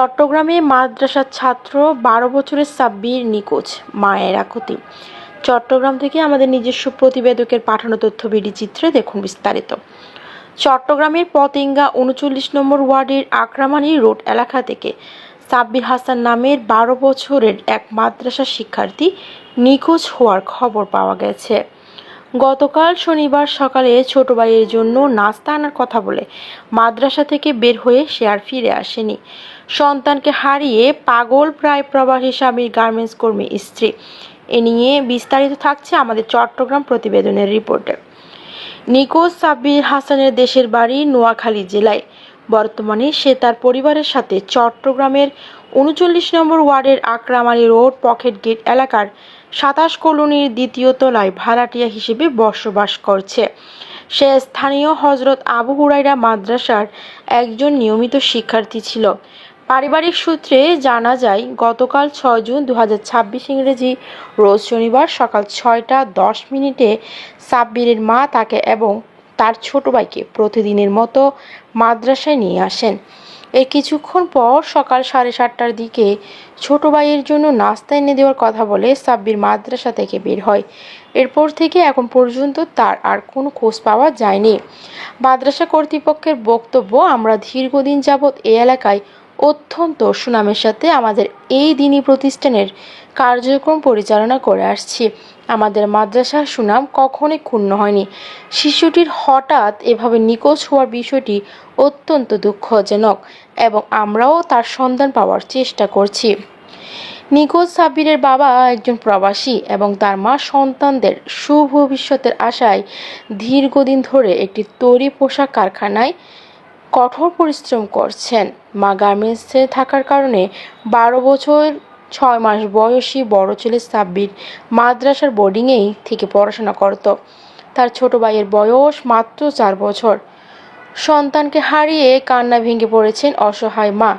চট্টগ্রামে মাদ্রাসার ছাত্র ১২ বছরের সাব্বির নিখোঁজ, মায়ের আকুতি। চট্টগ্রাম থেকে আমাদের নিজস্ব প্রতিবেদকের পাঠানো তথ্য ভিডিও চিত্রে দেখুন বিস্তারিত। চট্টগ্রামের পতেঙ্গা ৩৯ নম্বর ওয়ার্ডের আকরামানি রোড এলাকা থেকে সাব্বির হাসান নামের ১২ বছরের এক মাদ্রাসা শিক্ষার্থী নিখোঁজ হওয়ার খবর পাওয়া গেছে। গতকাল শনিবার সকালে ছোট ভাইয়ের জন্য নাস্তা আনার কথা বলে মাদ্রাসা থেকে বের হয়ে সে আর ফিরে আসেনি। সন্তানকে হারিয়ে পাগল প্রায় প্রবাসী স্বামীর গার্মেন্টস কর্মী স্ত্রী। এ নিয়ে বিস্তারিত থাকছে আমাদের চট্টগ্রাম প্রতিবেদনের রিপোর্টে। নিখোঁজ সাব্বির হাসানের দেশের বাড়ি নোয়াখালী জেলায়। বর্তমানে সে তার পরিবারের সাথে চট্টগ্রামের ৩৯ নম্বর ওয়ার্ডের আকরামানি রোড পকেট গেট এলাকার ২৭ কলোনির দ্বিতীয় তলায় ভাড়াটিয়া হিসেবে বসবাস করছে। সে স্থানীয় হজরত আবু হুরায়রা মাদ্রাসার একজন নিয়মিত শিক্ষার্থী ছিল। পারিবারিক সূত্রে জানা যায়, গতকাল ৬ জুন ২০২৬ ইংরেজি রোজ শনিবার সকাল ৬টা ১০ মিনিটে সাব্বিরের মা তাকে এবং তার ছোট ভাইকে প্রতিদিনের মতো মাদ্রাসায় নিয়ে আসেন। এর কিছুক্ষণ পর সকাল ৭:৩০টার দিকে ছোট ভাইয়ের জন্য নাস্তা এনে দেওয়ার কথা বলে সাব্বির মাদ্রাসা থেকে বের হয়। এরপর থেকে এখন পর্যন্ত তার আর কোনো খোঁজ পাওয়া যায়নি। মাদ্রাসা কর্তৃপক্ষের বক্তব্য, আমরা দীর্ঘদিন যাবৎ এই এলাকায় অত্যন্ত সুনামের সাথে আমাদের এই দ্বীনি প্রতিষ্ঠানের কার্যক্রম পরিচালনা করে আসছি। আমাদের মাদ্রাসার সুনাম কখনোই ক্ষুণ্ণ হয়নি। শিশুটির হঠাৎ এভাবে নিখোঁজ হওয়ার বিষয়টি অত্যন্ত দুঃখজনক এবং আমরাও তার সন্ধান পাওয়ার চেষ্টা করছি। নিখোঁজ সাব্বিরের বাবা একজন প্রবাসী এবং তার মা সন্তানদের সুভবিষ্যতের আশায় দীর্ঘদিন ধরে একটি তৈরি পোশাক কারখানায় কঠোর পরিশ্রম করছেন। মা গার্মেন্টসে থাকার কারণে ১২ বছর ৬ মাস বয়সী বড় ছেলে সাব্বির মাদ্রাসার বোর্ডিংয়েই থেকে পড়াশোনা করত। তার ছোট ভাইয়ের বয়স মাত্র ৪ বছর। সন্তানকে হারিয়ে কান্না ভেঙে পড়েছেন অসহায় মা।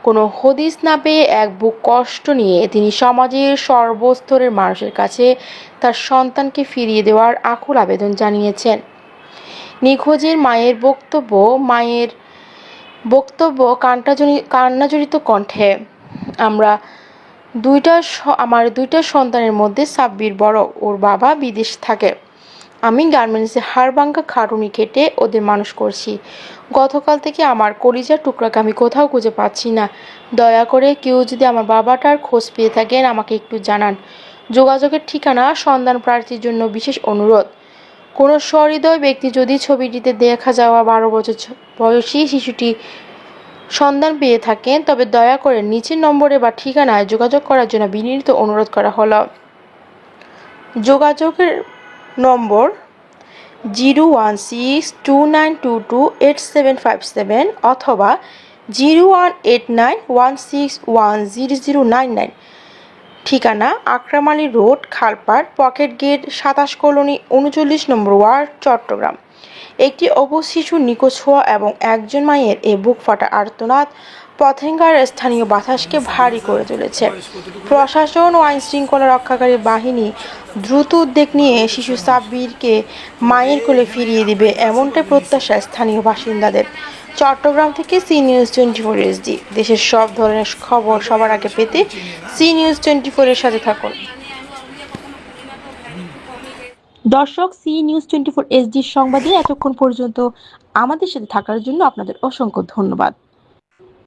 কোনো হদিস না পেয়ে এক বুক কষ্ট নিয়ে তিনি সমাজের সর্বস্তরের মানুষের কাছে তার সন্তানকে ফিরিয়ে দেওয়ার আকুল আবেদন জানিয়েছেন। নিখোঁজের মায়ের বক্তব্য কান্নাজড়িত কণ্ঠে, আমার দুইটা সন্তানের মধ্যে সাব্বির বড়, ওর বাবা বিদেশ থাকে। আমি গার্মেন্টসে হাড়ভাঙ্গা খাটুনি খেটে ওদের মানুষ করছি। গতকাল থেকে আমার কলিজার টুকরাকে আমি কোথাও খুঁজে পাচ্ছি না। দয়া করে কেউ যদি আমার বাবাটার খোঁজ পেয়ে থাকেন আমাকে একটু জানান। যোগাযোগের ঠিকানা সন্ধান প্রার্থীর জন্য বিশেষ অনুরোধ। কোনো সহৃদয় ব্যক্তি যদি ছবিটিতে দেখা যাওয়া ১২ বছর বয়সী শিশুটি সন্ধান পেয়ে থাকেন তবে দয়া করে নিচের নম্বরে বা ঠিকানায় যোগাযোগ করার জন্য বিনীত অনুরোধ করা হলো। যোগাযোগের নম্বর 01629228757 অথবা 018916100099। ঠিকানা আকরামানি রোড, খালপাড়, পকেট গেট, ২৭ কলোনি, ৩৯ নম্বর ওয়ার্ড, চট্টগ্রাম। একটি অবুঝ শিশুর নিখোঁজ হওয়া এবং একজন মায়ের এই বুক ফাটা আর্তনাদ পতেঙ্গার স্থানীয় বাতাসকে ভারী করে তুলেছে। প্রশাসন ও আইন শৃঙ্খলা রক্ষাকারী বাহিনী দ্রুত উদ্যোগ নিয়ে শিশু সাব্বিরকে মায়ের কোলে ফিরিয়ে দিবে, এমনটাই প্রত্যাশা স্থানীয় বাসিন্দাদের। চট্টগ্রাম থেকে সি নিউজ 24 HD। দেশের সব ধরনের খবর সবার আগে পেতে সি নিউজ 24 এর সাথে থাকুন। দর্শক, সি নিউজ 24 HD সংবাদে এতক্ষণ পর্যন্ত আমাদের সাথে থাকার জন্য আপনাদের অসংখ্য ধন্যবাদ।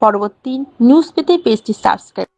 পরবর্তী নিউজ পেতে পেজটি সাবস্ক্রাইব